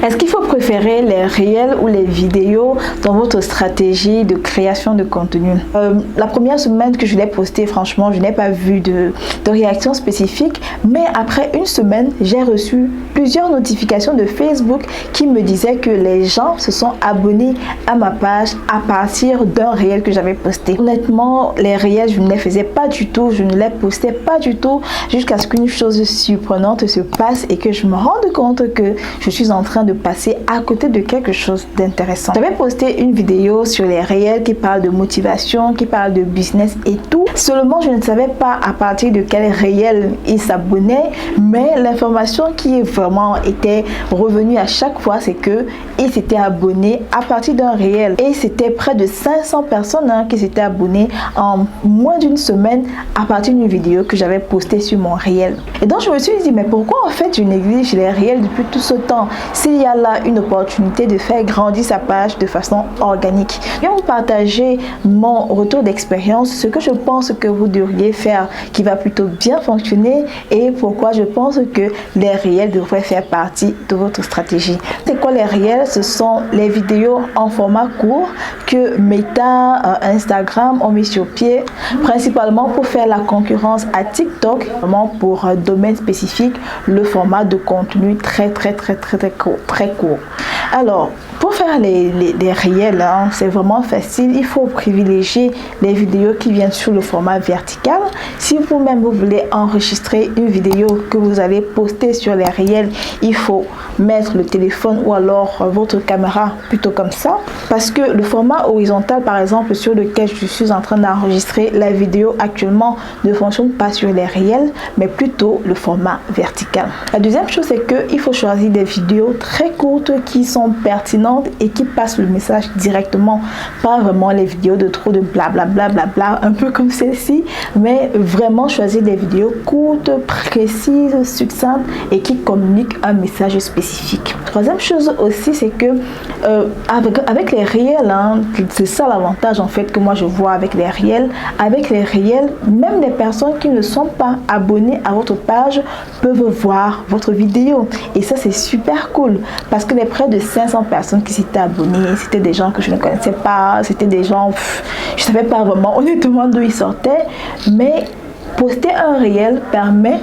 Est-ce qu'il faut préférer les réels ou les vidéos dans votre stratégie de création de contenu? La première semaine que je l'ai posté, franchement, je n'ai pas vu de réaction spécifique, mais après une semaine, j'ai reçu plusieurs notifications de Facebook qui me disaient que les gens se sont abonnés à ma page à partir d'un réel que j'avais posté. Honnêtement, les réels, je ne les faisais pas du tout, je ne les postais pas du tout jusqu'à ce qu'une chose surprenante se passe et que je me rende compte que je suis en train de passer à côté de quelque chose d'intéressant. J'avais posté une vidéo sur les réels qui parle de motivation, qui parle de business et tout. Seulement, je ne savais pas à partir de quel réel ils s'abonnaient, mais l'information qui vraiment était revenue à chaque fois, c'est que ils s'étaient abonnés à partir d'un réel. Et c'était près de 500 personnes qui s'étaient abonnées en moins d'une semaine à partir d'une vidéo que j'avais postée sur mon réel. Et donc, je me suis dit, mais pourquoi en fait je néglige les réels depuis tout ce temps? S'il y a là une opportunité de faire grandir sa page de façon organique. Je vais vous partager mon retour d'expérience, ce que je pense que vous devriez faire qui va plutôt bien fonctionner et pourquoi je pense que les réels devraient faire partie de votre stratégie. C'est quoi les réels? Ce sont les vidéos en format court que Meta, Instagram ont mis sur pied, principalement pour faire la concurrence à TikTok, vraiment pour un domaine spécifique, le format de contenu très court. Alors, pour faire les réels, c'est vraiment facile. Il faut privilégier les vidéos qui viennent sur le format vertical. Si vous-même vous voulez enregistrer une vidéo que vous allez poster sur les réels, il faut mettre le téléphone ou alors votre caméra plutôt comme ça. Parce que le format horizontal, par exemple, sur lequel je suis en train d'enregistrer la vidéo actuellement, ne fonctionne pas sur les réels, mais plutôt le format vertical. La deuxième chose, c'est qu'il faut choisir des vidéos très courtes qui sont pertinentes et qui passent le message directement, pas vraiment les vidéos de trop de blablabla, un peu comme celle-ci, mais vraiment choisir des vidéos courtes, précises, succinctes et qui communiquent un message spécifique. Troisième chose aussi, c'est que avec les réels, c'est ça l'avantage en fait que moi je vois avec les réels. Avec les réels, même les personnes qui ne sont pas abonnées à votre page peuvent voir votre vidéo et ça c'est super cool parce que les près de 500 personnes qui s'étaient abonnées, c'était des gens que je ne connaissais pas, c'était des gens, je ne savais pas vraiment honnêtement d'où ils sortaient, mais poster un réel permet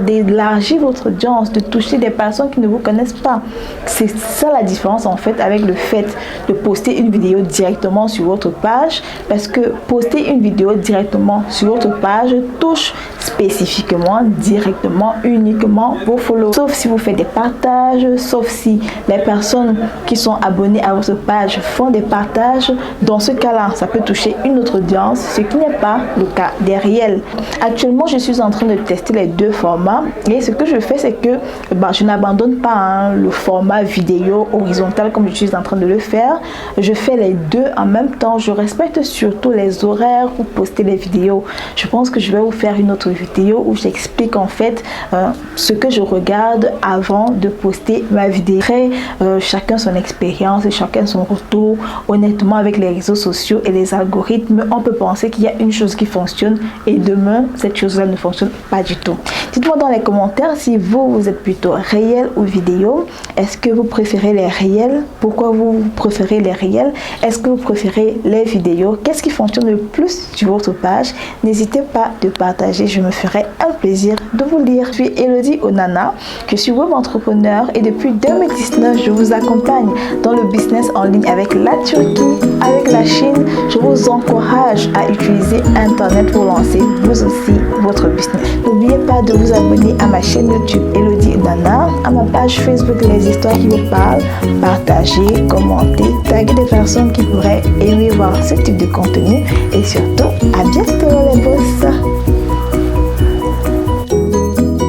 d'élargir votre audience, de toucher des personnes qui ne vous connaissent pas. C'est ça la différence en fait avec le fait de poster une vidéo directement sur votre page, parce que poster une vidéo directement sur votre page touche spécifiquement, directement, uniquement vos followers. Sauf si vous faites des partages, sauf si les personnes qui sont abonnées à votre page font des partages. Dans ce cas-là, ça peut toucher une autre audience, ce qui n'est pas le cas des réels. Actuellement, je suis en train de tester les deux formats et ce que je fais, c'est que je n'abandonne pas le format vidéo horizontal comme je suis en train de le faire. Je fais les deux en même temps. Je respecte surtout les horaires pour poster les vidéos. Je pense que je vais vous faire une autre vidéo où j'explique en fait ce que je regarde avant de poster ma vidéo. Après, chacun son expérience et chacun son retour. Honnêtement, avec les réseaux sociaux et les algorithmes, on peut penser qu'il y a une chose qui fonctionne et demain, cette chose-là ne fonctionne pas du tout. Dites-moi dans les commentaires si vous êtes plutôt réel ou vidéo. Est-ce que vous préférez les réels? Pourquoi vous préférez les réels? Est-ce que vous préférez les vidéos? Qu'est-ce qui fonctionne le plus sur votre page? N'hésitez pas de partager, je me ferai un plaisir de vous lire. Je suis Elodie Onana, je suis web entrepreneur et depuis 2019, je vous accompagne dans le business en ligne avec la Turquie, avec la Chine. Je vous encourage à utiliser Internet pour lancer vous aussi votre business. N'oubliez pas de vous abonner à ma chaîne YouTube Elodie Onana, à ma page Facebook Les Histoires qui vous parlent, partager, commenter, taguer des personnes qui pourraient aimer voir ce type de contenu et surtout à bientôt les boss.